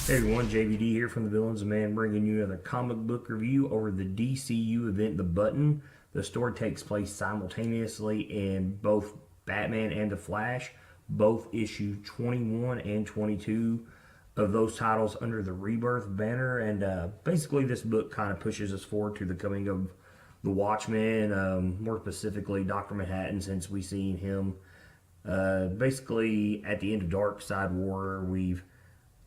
Hey everyone, JVD here from the Villains Man, bringing you another comic book review over the DCU event The Button. The story takes place simultaneously in both Batman and The Flash, both issue 21 and 22 of those titles under the Rebirth banner. And basically this book kind of pushes us forward to the coming of the Watchmen, more specifically Dr. Manhattan, since we've seen him basically at the end of Darkseid War. We've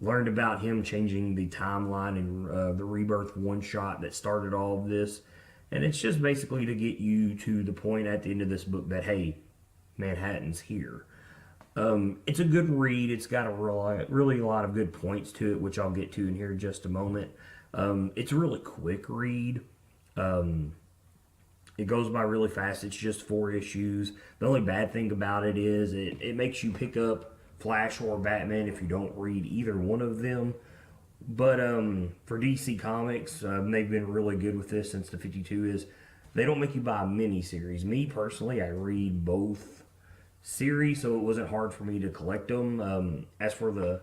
learned about him changing the timeline in the Rebirth one-shot that started all of this. And it's just basically to get you to the point at the end of this book that, hey, Manhattan's here. It's a good read. It's got really a lot of good points to it, which I'll get to in here in just a moment. It's a really quick read. It goes by really fast. It's just 4 issues. The only bad thing about it is it makes you pick up Flash or Batman if you don't read either one of them. But for DC Comics, they've been really good with this since the 52 is they don't make you buy a mini-series. Me personally, I read both series, so it wasn't hard for me to collect them. As for the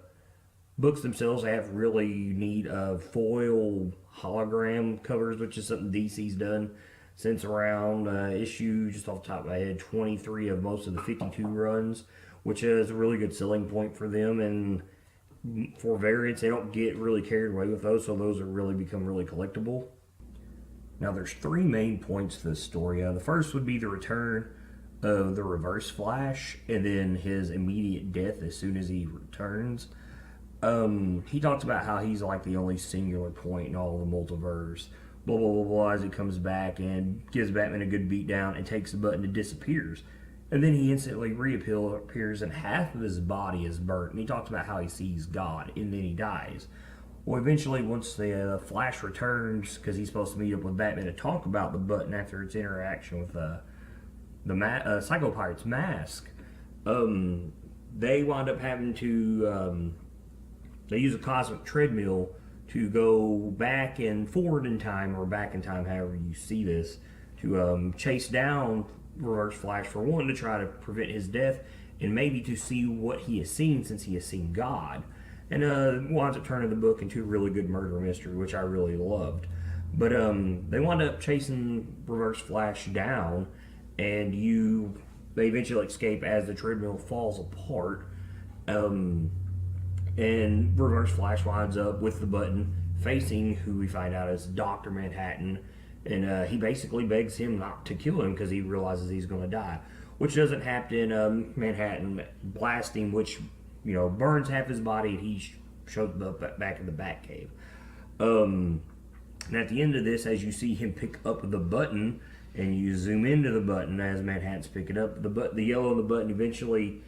books themselves, they have really neat foil hologram covers, which is something DC's done since around issue, just off the top of my head, 23 of most of the 52 runs, which is a really good selling point for them. And for variants, they don't get really carried away with those, so those are really become really collectible. Now there's 3 main points to this story. The first would be the return of the Reverse Flash, and then his immediate death as soon as he returns. He talks about how he's like the only singular point in all the multiverse, blah blah blah blah, as he comes back and gives Batman a good beatdown and takes the button and disappears. And then he instantly reappears and half of his body is burnt. And he talks about how he sees God, and then he dies. Well, eventually, once the Flash returns, because he's supposed to meet up with Batman to talk about the button after its interaction with the Psycho Pirate's mask, they wind up having to, they use a cosmic treadmill to go back and forward in time, or back in time, however you see this, to chase down Reverse Flash, for one, to try to prevent his death, and maybe to see what he has seen, since he has seen God. And winds up turning the book into a really good murder mystery, which I really loved. But they wind up chasing Reverse Flash down, and they eventually escape as the treadmill falls apart. And Reverse Flash winds up with the button facing who we find out is Dr. Manhattan. And he basically begs him not to kill him because he realizes he's going to die. Which doesn't happen. Manhattan blasts him, which, burns half his body, and he shows up back in the Batcave. And at the end of this, as you see him pick up the button, and you zoom into the button as Manhattan's picking up, the yellow of the button eventually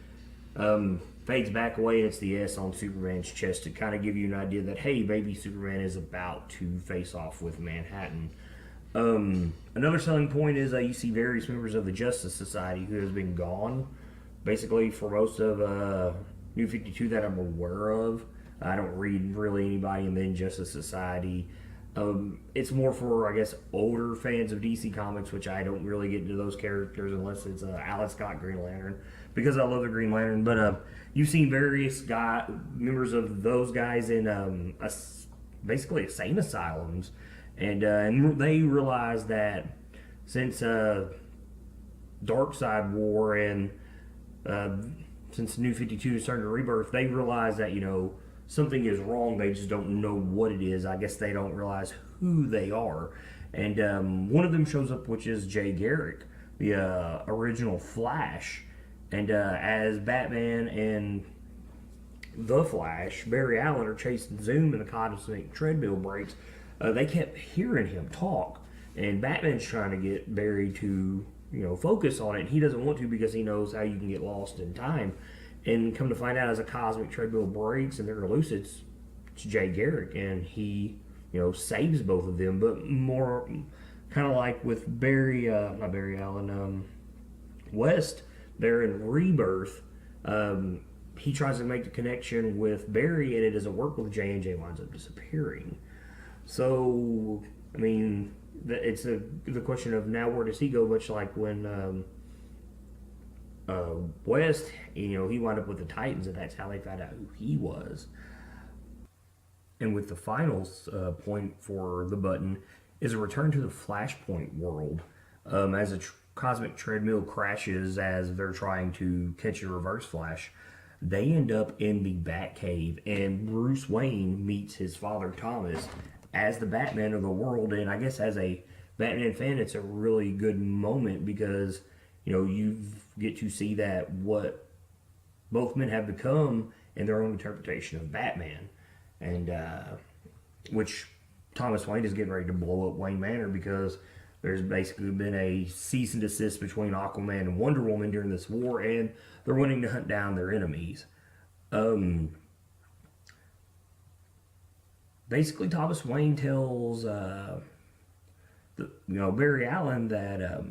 fades back away, and it's the S on Superman's chest to kind of give you an idea that, hey, baby Superman is about to face off with Manhattan. Another selling point is you see various members of the Justice Society who has been gone basically for most of New 52 that I'm aware of. I don't read really anybody in the Justice Society. It's more for, I guess, older fans of DC Comics, which I don't really get into those characters unless it's Alan Scott Green Lantern, because I love the Green Lantern. But you've seen various members of those guys in basically insane asylums. And they realize that since Darkseid War and since New 52 started Rebirth, they realize that, something is wrong. They just don't know what it is. I guess they don't realize who they are. And one of them shows up, which is Jay Garrick, the original Flash. And as Batman and the Flash, Barry Allen, are chasing Zoom, and the cosmic treadmill breaks, they kept hearing him talk, and Batman's trying to get Barry to, focus on it. He doesn't want to because he knows how you can get lost in time. And come to find out, as a cosmic treadmill breaks and they're loose, it's Jay Garrick, and he, saves both of them. But more kind of like with not Barry Allen, West, there in Rebirth, he tries to make the connection with Barry, and it doesn't work with Jay, and Jay winds up disappearing. So, I mean, it's the question of now where does he go, much like when West, he wound up with the Titans, and that's how they found out who he was. And with the final point for the button is a return to the Flashpoint world, as a cosmic treadmill crashes as they're trying to catch a Reverse Flash. They end up in the Batcave, and Bruce Wayne meets his father Thomas as the Batman of the world. And I guess as a Batman fan, it's a really good moment because you get to see that what both men have become in their own interpretation of Batman, and which Thomas Wayne is getting ready to blow up Wayne Manor because there's basically been a cease and desist between Aquaman and Wonder Woman during this war, and they're wanting to hunt down their enemies. Basically, Thomas Wayne tells Barry Allen that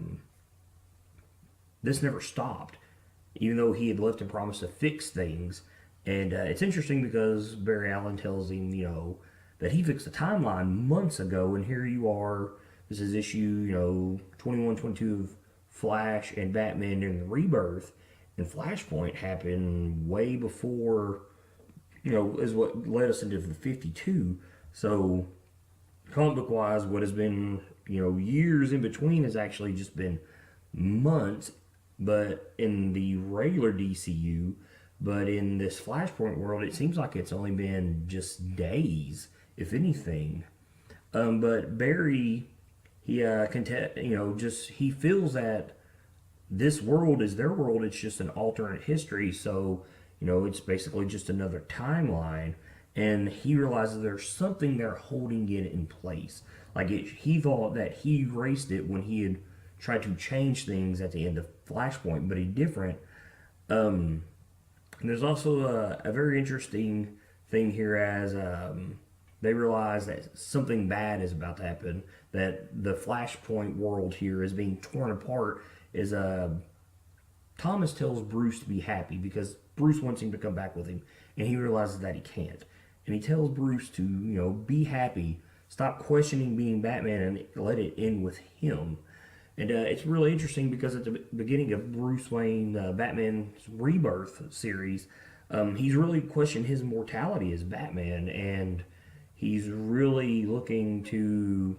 this never stopped, even though he had left and promised to fix things. And it's interesting because Barry Allen tells him, that he fixed the timeline months ago, and here you are. This is issue, 21, 22 of Flash and Batman in Rebirth, and Flashpoint happened way before, is what led us into the 52. So, comic book wise, what has been, years in between has actually just been months, but in the regular DCU, but in this Flashpoint world, it seems like it's only been just days, if anything. But Barry, he he feels that this world is their world. It's just an alternate history, so it's basically just another timeline. And he realizes there's something they're holding it in place. He thought that he erased it when he had tried to change things at the end of Flashpoint, but he different. And there's also a very interesting thing here as they realize that something bad is about to happen, that the Flashpoint world here is being torn apart. Is Thomas tells Bruce to be happy because Bruce wants him to come back with him, and he realizes that he can't. And he tells Bruce to, be happy, stop questioning being Batman, and let it end with him. And it's really interesting because at the beginning of Bruce Wayne, Batman's Rebirth series, he's really questioned his mortality as Batman, and he's really looking to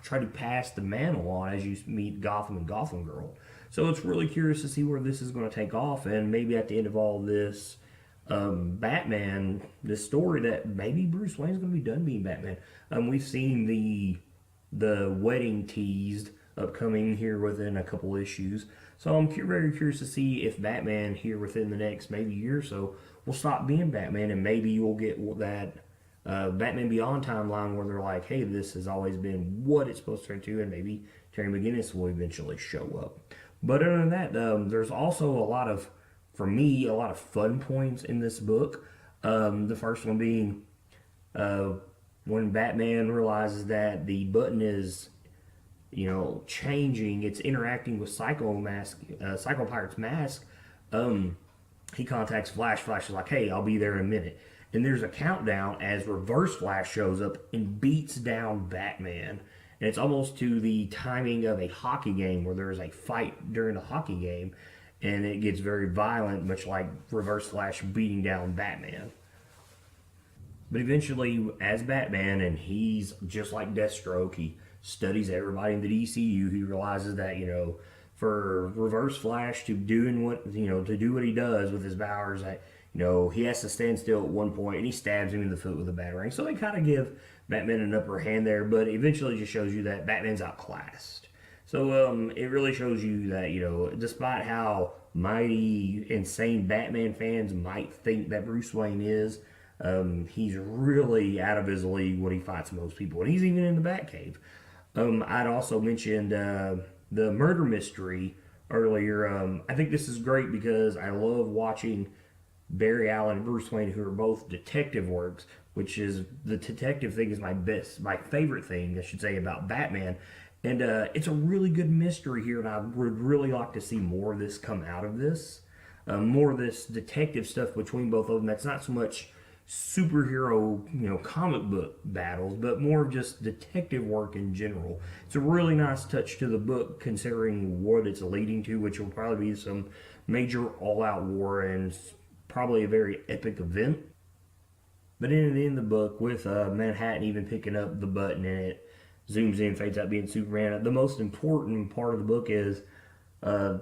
try to pass the mantle on as you meet Gotham and Gotham Girl. So it's really curious to see where this is going to take off, and maybe at the end of all this, Batman, this story that maybe Bruce Wayne's going to be done being Batman. We've seen the wedding teased upcoming here within a couple issues. So I'm very curious to see if Batman here within the next maybe year or so will stop being Batman, and maybe you'll get that Batman Beyond timeline where they're like, hey, this has always been what it's supposed to turn to, and maybe Terry McGinnis will eventually show up. But other than that, there's also a lot of fun points in this book. The first one being when Batman realizes that the button is, changing, it's interacting with Psycho Pirate's mask. He contacts Flash. Flash is like, hey, I'll be there in a minute. And there's a countdown as Reverse Flash shows up and beats down Batman. And it's almost to the timing of a hockey game where there's a fight during a hockey game, and it gets very violent, much like Reverse Flash beating down Batman. But eventually, as Batman, and he's just like Deathstroke, he studies everybody in the DCU. He realizes that, for Reverse Flash to do what he does with his powers, that, he has to stand still at one point, and he stabs him in the foot with a batarang. So they kind of give Batman an upper hand there, but eventually just shows you that Batman's outclassed. So it really shows you that, despite how mighty, insane Batman fans might think that Bruce Wayne is, he's really out of his league when he fights most people, and he's even in the Batcave. I'd also mentioned the murder mystery earlier. I think this is great because I love watching Barry Allen and Bruce Wayne, who are both detective works, which is, the detective thing is my favorite thing, I should say, about Batman. And it's a really good mystery here, and I would really like to see more of this come out of this. More of this detective stuff between both of them. That's not so much superhero, comic book battles, but more of just detective work in general. It's a really nice touch to the book, considering what it's leading to, which will probably be some major all-out war and probably a very epic event. But in the end of the book, with Manhattan even picking up the button and it zooms in, fades out being Superman, the most important part of the book is uh,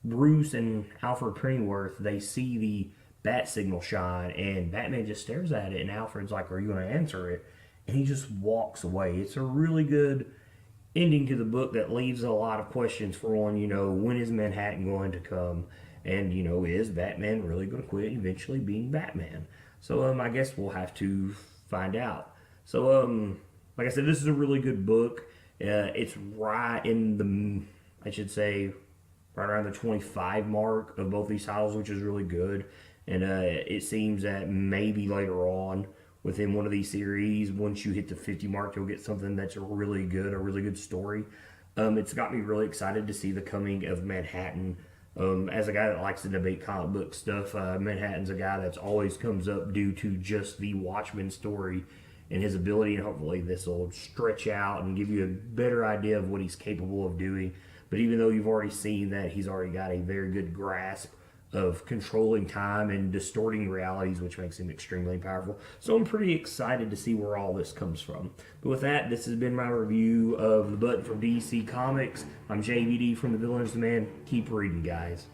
Bruce and Alfred Pennyworth, they see the bat signal shine, and Batman just stares at it, and Alfred's like, "Are you going to answer it?" And he just walks away. It's a really good ending to the book that leaves a lot of questions. For one, when is Manhattan going to come? And, is Batman really going to quit eventually being Batman? So, I guess we'll have to find out. So, like I said, this is a really good book. It's right in I should say, right around the 25 mark of both these titles, which is really good. And it seems that maybe later on within one of these series, once you hit the 50 mark, you'll get something that's really good, a really good story. It's got me really excited to see the coming of Manhattan. As a guy that likes to debate comic book stuff, Manhattan's a guy that's always comes up due to just the Watchmen story and his ability, and hopefully this will stretch out and give you a better idea of what he's capable of doing. But even though you've already seen that he's already got a very good grasp of controlling time and distorting realities, which makes him extremely powerful. So I'm pretty excited to see where all this comes from. But with that, this has been my review of The Button from DC Comics. I'm JVD from The Villain's Demand. Keep reading, guys.